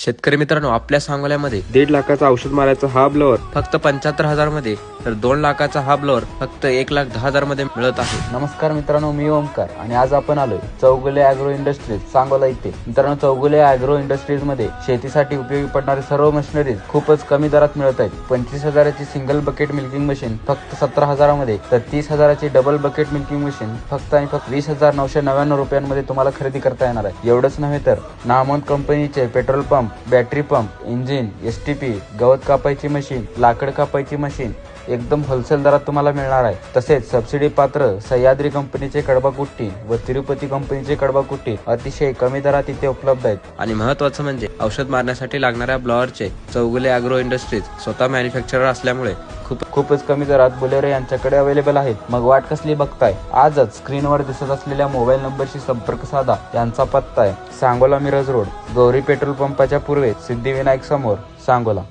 शेतकरी मित्रांनो, आपल्या सांगोल्यामध्ये 1.5 लाखाचा औषध मारायचा हा ब्लोअर फक्त 75,000 मध्ये तर 2 लाखाचा हा ब्लोअर फक्त 1,10,000 मध्ये मिळत आहे। नमस्कार मित्रांनो, मी ओमकार आणि आज आपण आलोय चौगुले अॅग्रो इंडस्ट्रीज सांगोला इथे। मित्रांनो, चौगुले अॅग्रो इंडस्ट्रीज मध्ये शेतीसाठी उपयोगी पडणारे सर्व मशिनरीज खूपच कमी दरात मिळत आहेत। 25,000ची सिंगल बकेट मिल्किंग मशीन फक्त 17,000 मध्ये, तर 30,000ची डबल बकेट मिल्किंग मशीन फक्त आणि फक्त 20,999 रुपयांमध्ये तुम्हाला खरेदी करता येणार आहे। एवढंच नव्हे तर नामवंत कंपनीचे petrol pump, battery pump, engine, STP, गवत कापायची मशीन, लाकड कापायची मशीन एकदम होलसेल दरात तुम्हाला मिळणार आहे। तसेच सबसिडी पात्र सह्याद्री कंपनीचे कडबाकुट्टी व तिरुपती कंपनीचे कडबाकुट्टी अतिशय कमी दरात इथे उपलब्ध आहेत। आणि महत्त्वाचं म्हणजे औषध मारण्यासाठी लागणाऱ्या ब्लॉअरचे चौगुले अॅग्रो इंडस्ट्रीज स्वतः मॅन्युफॅक्चरर असल्यामुळे खूपच कमी दरात बोलेरो यांच्याकडे अवेलेबल आहेत। मग वाट कसली बघताय? आजच स्क्रीनवर दिसत असलेल्या मोबाईल नंबरशी संपर्क साधा। यांचा पत्ता आहे सांगोला मिरज रोड, गौरी पेट्रोल पंपाच्या पूर्वेस, सिद्धिविनायक समोर, सांगोला।